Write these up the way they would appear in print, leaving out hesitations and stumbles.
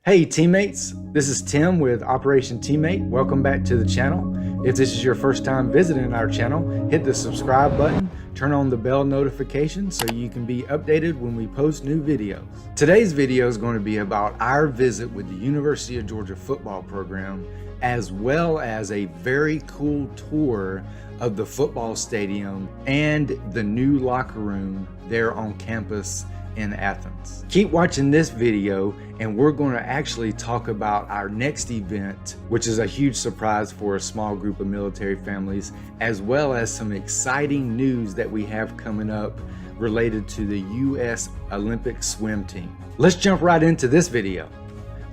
Hey teammates, this is Tim with Operation Teammate. Welcome back to the channel. If this is your first time visiting our channel, hit the subscribe button, turn on the bell notification so you can be updated when we post new videos. Today's video is going to be about our visit with the University of Georgia football program, as well as a very cool tour of the football stadium and the new locker room there on campus in Athens. Keep watching this video and we're going to actually talk about our next event, which is a huge surprise for a small group of military families, as well as some exciting news that we have coming up related to the U.S. Olympic swim team. Let's jump right into this video.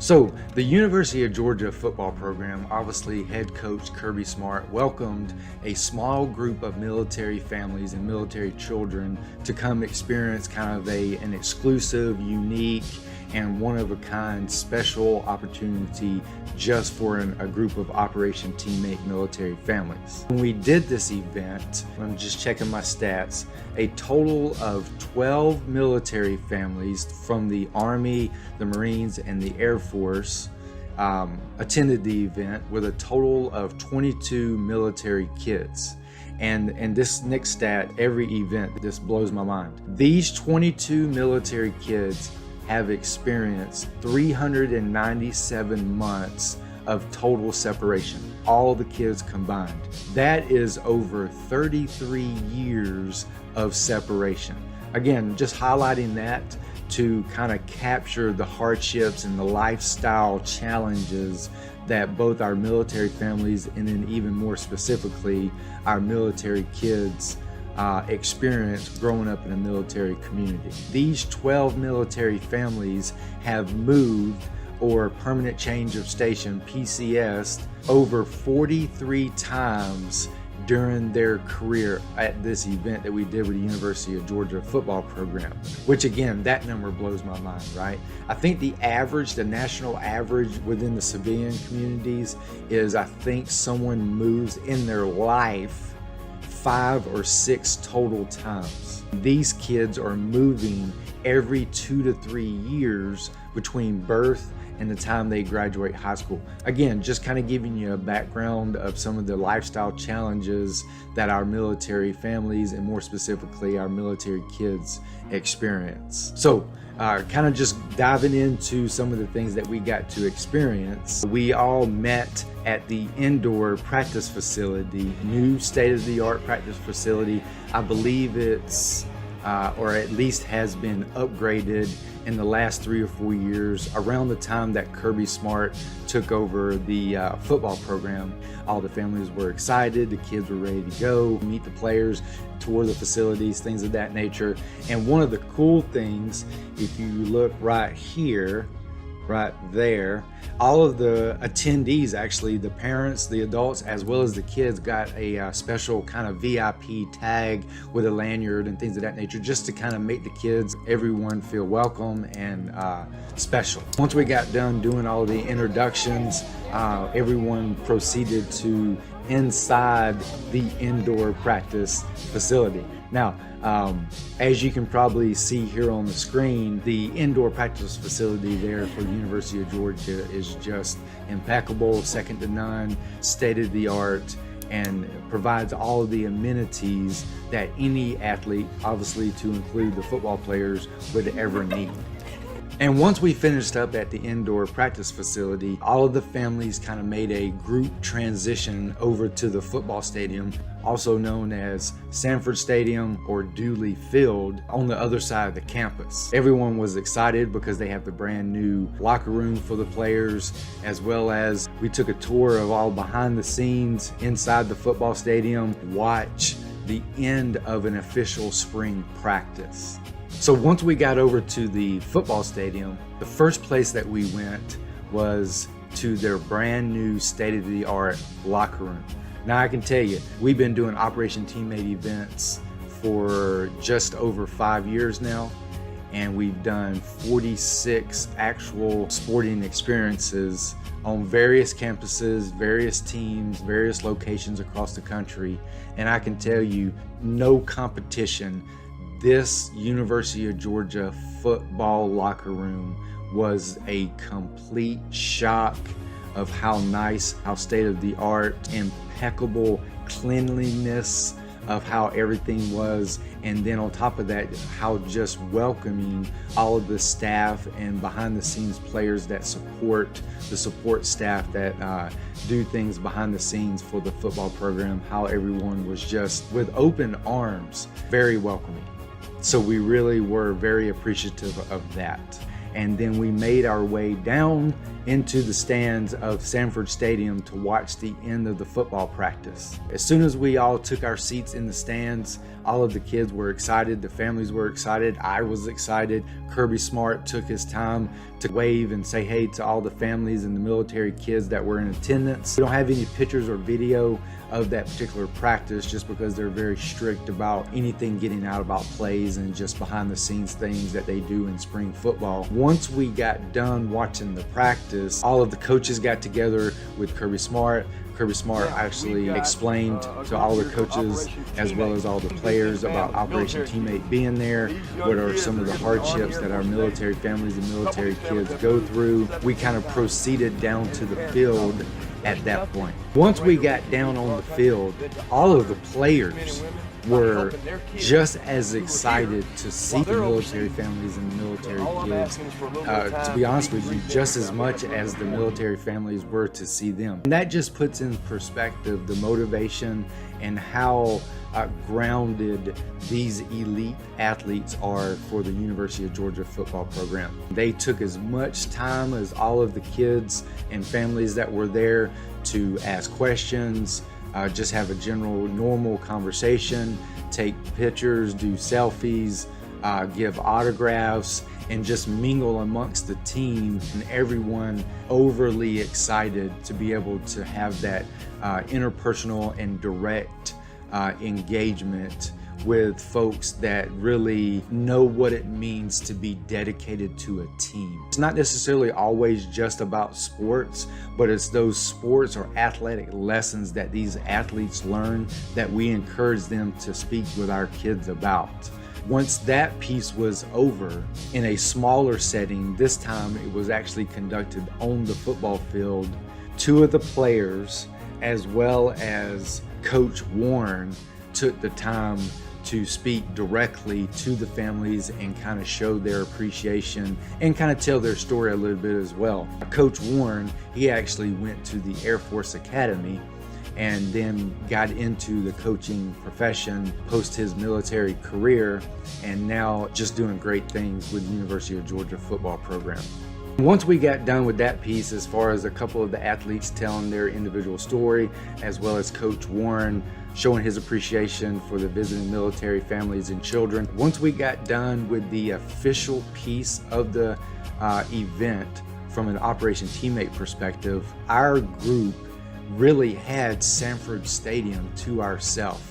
So the University of Georgia football program, obviously head coach Kirby Smart welcomed a small group of military families and military children to come experience kind of an exclusive, unique, and one-of-a-kind special opportunity just for a group of Operation Teammate military families. When we did this event, I'm just checking my stats, a total of 12 military families from the Army, the Marines, and the Air Force attended the event, with a total of 22 military kids. And this next stat, every event, this blows my mind. These 22 military kids have experienced 397 months of total separation, all the kids combined. That is over 33 years of separation. Again, just highlighting that to kind of capture the hardships and the lifestyle challenges that both our military families and then even more specifically our military kids experience growing up in a military community. These 12 military families have moved, or permanent change of station, PCS, over 43 times during their career at this event that we did with the University of Georgia football program, which again, that number blows my mind, right? I think the average, the national average within the civilian communities is, I think someone moves in their life 5 or 6 total times. These kids are moving every 2 to 3 years between birth and the time they graduate high school. Again, just kind of giving you a background of some of the lifestyle challenges that our military families and more specifically our military kids experience. So kind of just diving into some of the things that we got to experience. We all met at the indoor practice facility, new state-of-the-art practice facility. I believe it's or at least has been upgraded in the last 3 or 4 years. Around the time that Kirby Smart took over the football program, all the families were excited, the kids were ready to go, meet the players, tour the facilities, things of that nature. And one of the cool things, if you look right here, right there, all of the attendees, actually the parents, the adults, as well as the kids, got a special kind of VIP tag with a lanyard and things of that nature, just to kind of make the kids, everyone feel welcome and special. Once we got done doing all the introductions, everyone proceeded to inside the indoor practice facility. Now, as you can probably see here on the screen, the indoor practice facility there for the University of Georgia is just impeccable, second to none, state-of-the-art, and provides all of the amenities that any athlete, obviously to include the football players, would ever need. And once we finished up at the indoor practice facility, all of the families kind of made a group transition over to the football stadium, also known as Sanford Stadium or Dooley Field, on the other side of the campus. Everyone was excited because they have the brand new locker room for the players, as well as we took a tour of all behind the scenes inside the football stadium, watch the end of an official spring practice. So once we got over to the football stadium, the first place that we went was to their brand new state-of-the-art locker room. Now I can tell you, we've been doing Operation Teammate events for just over 5 years now, and we've done 46 actual sporting experiences on various campuses, various teams, various locations across the country. And I can tell you, no competition, this University of Georgia football locker room was a complete shock of how nice, how state-of-the-art, impeccable cleanliness of how everything was, and then on top of that, how just welcoming all of the staff and behind the scenes players that support the support staff that do things behind the scenes for the football program, how everyone was just with open arms, very welcoming. So we really were very appreciative of that. And then we made our way down into the stands of Sanford Stadium to watch the end of the football practice. As soon as we all took our seats in the stands, all of the kids were excited, the families were excited, I was excited. Kirby Smart took his time to wave and say hey to all the families and the military kids that were in attendance. We don't have any pictures or video of that particular practice just because they're very strict about anything getting out about plays and just behind the scenes things that they do in spring football. Once we got done watching the practice, all of the coaches got together with Kirby Smart. Kirby Smart actually explained to all the coaches as well as all the players about Operation Teammate being there, what are some of the hardships that our military families and military kids go through. We kind of proceeded down to the field at that point. Once we got down on the field, all of the players were just as excited to see the military families and the military kids, to be honest with you, just as much as the military families were to see them. And that just puts in perspective the motivation and how grounded these elite athletes are for the University of Georgia football program. They took as much time as all of the kids and families that were there to ask questions, just have a general normal conversation, take pictures, do selfies, give autographs, and just mingle amongst the team, and everyone overly excited to be able to have that interpersonal and direct engagement with folks that really know what it means to be dedicated to a team. It's not necessarily always just about sports, but it's those sports or athletic lessons that these athletes learn that we encourage them to speak with our kids about. Once that piece was over, in a smaller setting, this time it was actually conducted on the football field. Two of the players, as well as Coach Warren, took the time to speak directly to the families and kind of show their appreciation and kind of tell their story a little bit as well. Coach Warren, he actually went to the Air Force Academy and then got into the coaching profession post his military career, and now just doing great things with the University of Georgia football program. Once we got done with that piece, as far as a couple of the athletes telling their individual story, as well as Coach Warren showing his appreciation for the visiting military families and children, once we got done with the official piece of the event from an Operation Teammate perspective, our group really had Sanford Stadium to ourselves.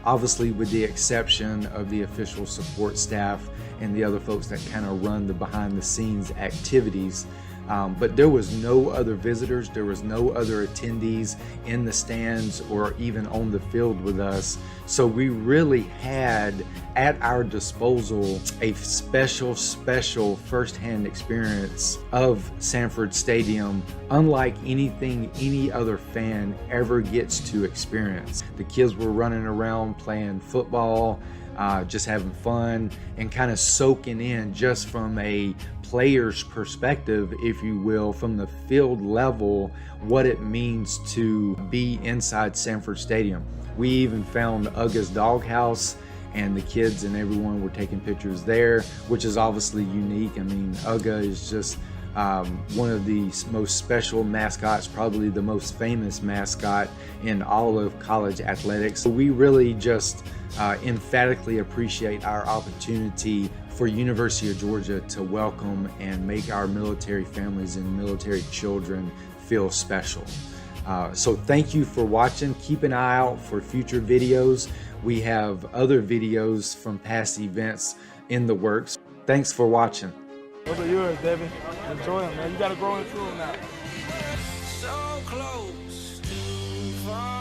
Obviously, with the exception of the official support staff and the other folks that kind of run the behind the scenes activities. But there was no other visitors, there was no other attendees in the stands or even on the field with us. So we really had at our disposal a special firsthand experience of Sanford Stadium, unlike anything any other fan ever gets to experience. The kids were running around playing football, just having fun and kind of soaking in just from a player's perspective, if you will, from the field level, what it means to be inside Sanford Stadium. We even found UGA's doghouse, and the kids and everyone were taking pictures there, which is obviously unique. I mean, UGA is just one of the most special mascots, probably the most famous mascot in all of college athletics. So we really just emphatically appreciate our opportunity for University of Georgia to welcome and make our military families and military children feel special. So thank you for watching. Keep an eye out for future videos. We have other videos from past events in the works. Thanks for watching. Those are yours, Devin. Enjoy them, man. You got to grow into them now. So close to far.